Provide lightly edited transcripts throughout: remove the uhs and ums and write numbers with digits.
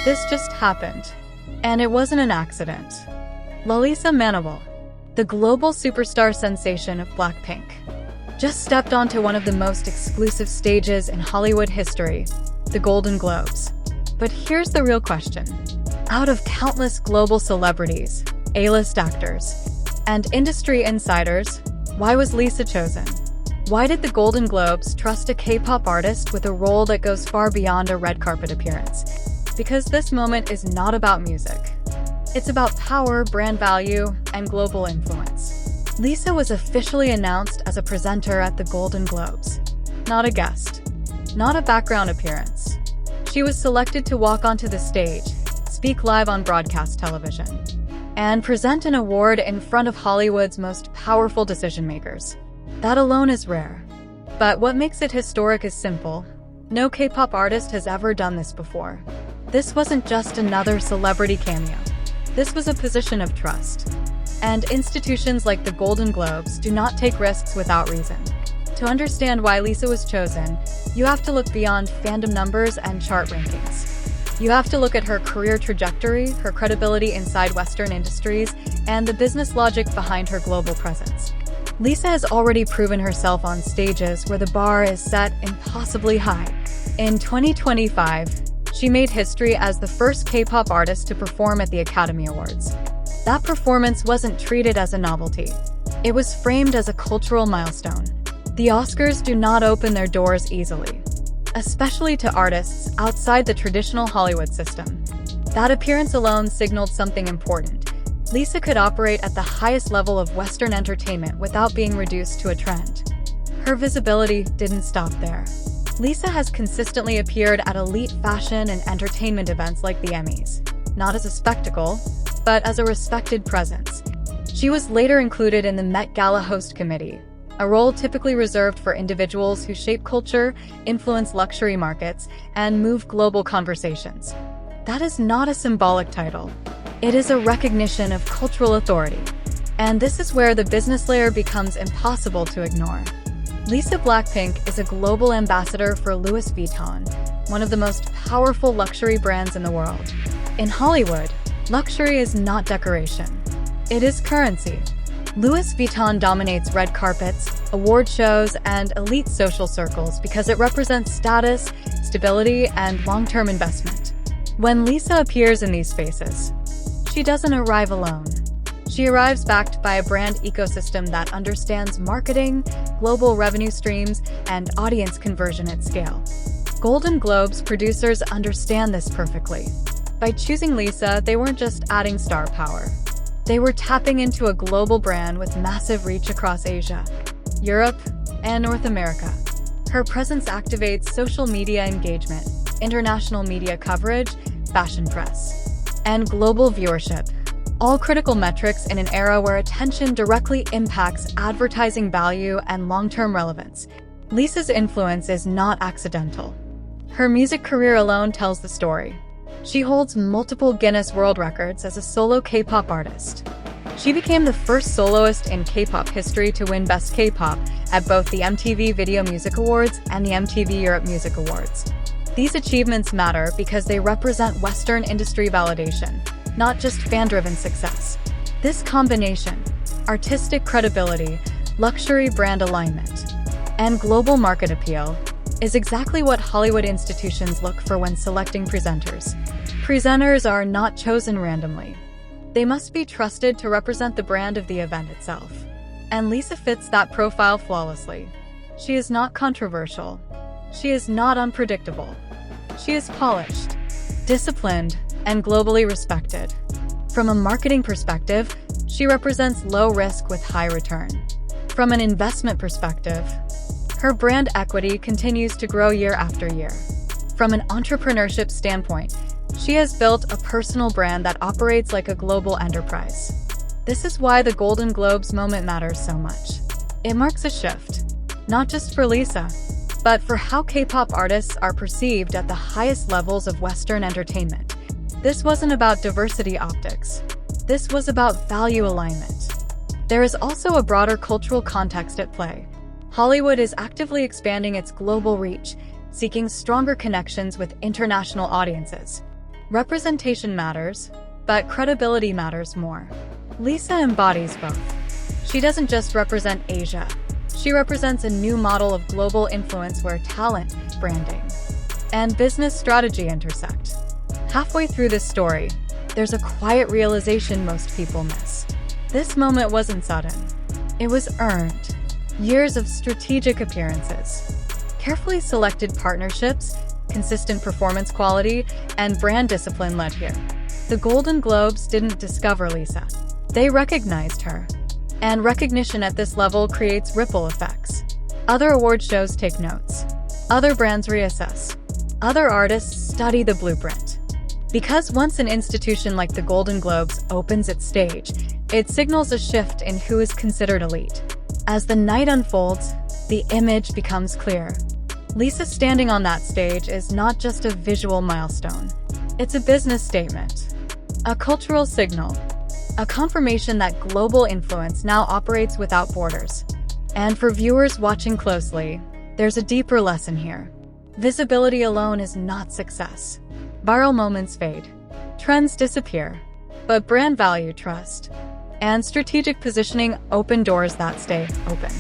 This just happened. And it wasn't an accident. Lalisa Manobal, the global superstar sensation of BLACKPINK, just stepped onto one of the most exclusive stages in Hollywood history, the Golden Globes. But here's the real question. Out of countless global celebrities, A-list actors, and industry insiders, why was Lisa chosen? Why did the Golden Globes trust a K-pop artist with a role that goes far beyond a red carpet appearance? Because this moment is not about music. It's about power, brand value, and global influence. Lisa was officially announced as a presenter at the Golden Globes. Not a guest. Not a background appearance. She was selected to walk onto the stage, speak live on broadcast television, and present an award in front of Hollywood's most powerful decision-makers. That alone is rare. But what makes it historic is simple. No K-pop artist has ever done this before. This wasn't just another celebrity cameo. This was a position of trust. And institutions like the Golden Globes do not take risks without reason. To understand why Lisa was chosen, you have to look beyond fandom numbers and chart rankings. You have to look at her career trajectory, her credibility inside Western industries, and the business logic behind her global presence. Lisa has already proven herself on stages where the bar is set impossibly high. In 2025, she made history as the first K-pop artist to perform at the Academy Awards. That performance wasn't treated as a novelty. It was framed as a cultural milestone. The Oscars do not open their doors easily, especially to artists outside the traditional Hollywood system. That appearance alone signaled something important. Lisa could operate at the highest level of Western entertainment without being reduced to a trend. Her visibility didn't stop there. Lisa has consistently appeared at elite fashion and entertainment events like the Emmys, not as a spectacle, but as a respected presence. She was later included in the Met Gala host committee, a role typically reserved for individuals who shape culture, influence luxury markets, and move global conversations. That is not a symbolic title. It is a recognition of cultural authority. And this is where the business layer becomes impossible to ignore. Lisa BLACKPINK is a global ambassador for Louis Vuitton, one of the most powerful luxury brands in the world. In Hollywood, luxury is not decoration. It is currency. Louis Vuitton dominates red carpets, award shows, and elite social circles because it represents status, stability, and long-term investment. When Lisa appears in these spaces, she doesn't arrive alone. She arrives backed by a brand ecosystem that understands marketing, global revenue streams, and audience conversion at scale. Golden Globes producers understand this perfectly. By choosing Lisa, they weren't just adding star power. They were tapping into a global brand with massive reach across Asia, Europe, and North America. Her presence activates social media engagement, international media coverage, fashion press, and global viewership. All critical metrics in an era where attention directly impacts advertising value and long-term relevance. Lisa's influence is not accidental. Her music career alone tells the story. She holds multiple Guinness World Records as a solo K-pop artist. She became the first soloist in K-pop history to win Best K-pop at both the MTV Video Music Awards and the MTV Europe Music Awards. These achievements matter because they represent Western industry validation, not just fan-driven success. This combination, artistic credibility, luxury brand alignment, and global market appeal, is exactly what Hollywood institutions look for when selecting presenters. Presenters are not chosen randomly. They must be trusted to represent the brand of the event itself. And Lisa fits that profile flawlessly. She is not controversial. She is not unpredictable. She is polished, disciplined, and globally respected. From a marketing perspective, she represents low risk with high return. From an investment perspective, her brand equity continues to grow year after year. From an entrepreneurship standpoint, she has built a personal brand that operates like a global enterprise. This is why the Golden Globes moment matters so much. It marks a shift, not just for Lisa, but for how K-pop artists are perceived at the highest levels of Western entertainment. This wasn't about diversity optics. This was about value alignment. There is also a broader cultural context at play. Hollywood is actively expanding its global reach, seeking stronger connections with international audiences. Representation matters, but credibility matters more. Lisa embodies both. She doesn't just represent Asia. She represents a new model of global influence where talent, branding, and business strategy intersect. Halfway through this story, there's a quiet realization most people miss. This moment wasn't sudden. It was earned. Years of strategic appearances, carefully selected partnerships, consistent performance quality, and brand discipline led here. The Golden Globes didn't discover Lisa. They recognized her. And recognition at this level creates ripple effects. Other award shows take notes. Other brands reassess. Other artists study the blueprint. Because once an institution like the Golden Globes opens its stage, it signals a shift in who is considered elite. As the night unfolds, the image becomes clear. Lisa standing on that stage is not just a visual milestone. It's a business statement, a cultural signal, a confirmation that global influence now operates without borders. And for viewers watching closely, there's a deeper lesson here. Visibility alone is not success. Viral moments fade. Trends disappear. But brand value, trust, and strategic positioning open doors that stay open.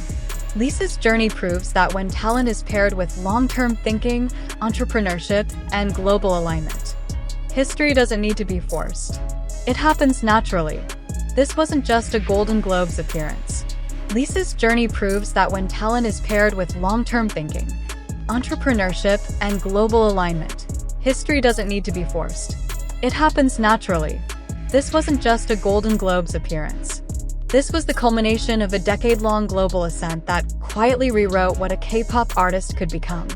Lisa's journey proves that when talent is paired with long-term thinking, entrepreneurship, and global alignment, history doesn't need to be forced. It happens naturally. This wasn't just a Golden Globes appearance. Lisa's journey proves that when talent is paired with long-term thinking, entrepreneurship, and global alignment, history doesn't need to be forced. It happens naturally. This wasn't just a Golden Globes appearance. This was the culmination of a decade-long global ascent that quietly rewrote what a K-pop artist could become.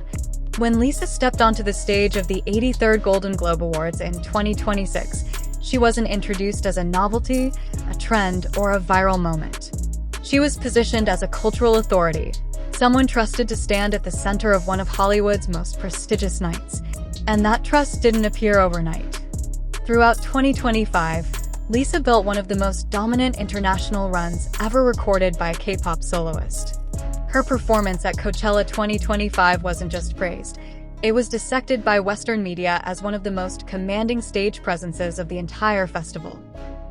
When Lisa stepped onto the stage of the 83rd Golden Globe Awards in 2026, she wasn't introduced as a novelty, a trend, or a viral moment. She was positioned as a cultural authority, someone trusted to stand at the center of one of Hollywood's most prestigious nights. And that trust didn't appear overnight. Throughout 2025, Lisa built one of the most dominant international runs ever recorded by a K-pop soloist. Her performance at Coachella 2025 wasn't just praised. It was dissected by Western media as one of the most commanding stage presences of the entire festival.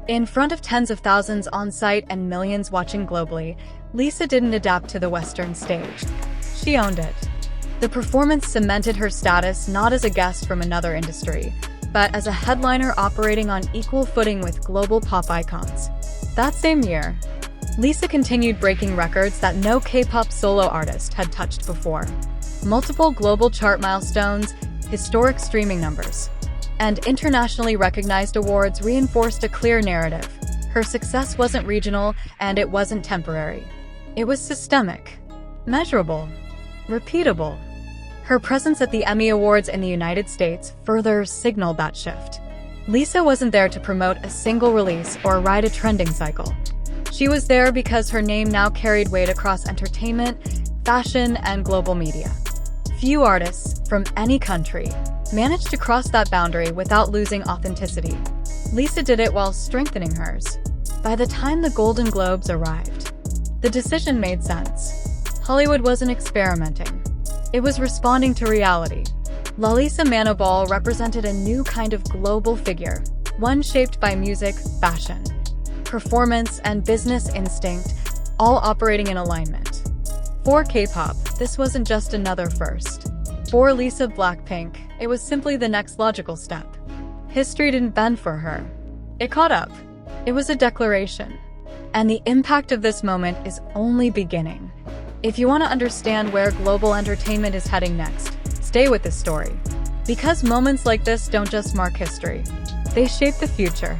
In front of tens of thousands on-site and millions watching globally, Lisa didn't adapt to the Western stage. She owned it. The performance cemented her status not as a guest from another industry, but as a headliner operating on equal footing with global pop icons. That same year, Lisa continued breaking records that no K-pop solo artist had touched before. Multiple global chart milestones, historic streaming numbers, and internationally recognized awards reinforced a clear narrative. Her success wasn't regional, and it wasn't temporary. It was systemic, measurable, repeatable. Her presence at the Emmy Awards in the United States further signaled that shift. Lisa wasn't there to promote a single release or ride a trending cycle. She was there because her name now carried weight across entertainment, fashion, and global media. Few artists, from any country, managed to cross that boundary without losing authenticity. Lisa did it while strengthening hers. By the time the Golden Globes arrived, the decision made sense. Hollywood wasn't experimenting. It was responding to reality. Lalisa manobal represented a new kind of global figure, one shaped by music, fashion, performance, and business instinct, all operating in alignment. For K-pop, this wasn't just another first. For Lisa BLACKPINK, it was simply the next logical step. History didn't bend for her. It caught up. It was a declaration. And the impact of this moment is only beginning. If you want to understand where global entertainment is heading next, stay with this story. Because moments like this don't just mark history, they shape the future.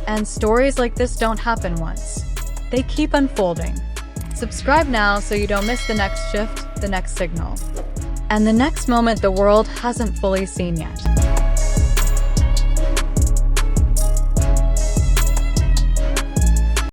And stories like this don't happen once. They keep unfolding. Subscribe now so you don't miss the next shift, the next signal, and the next moment the world hasn't fully seen yet.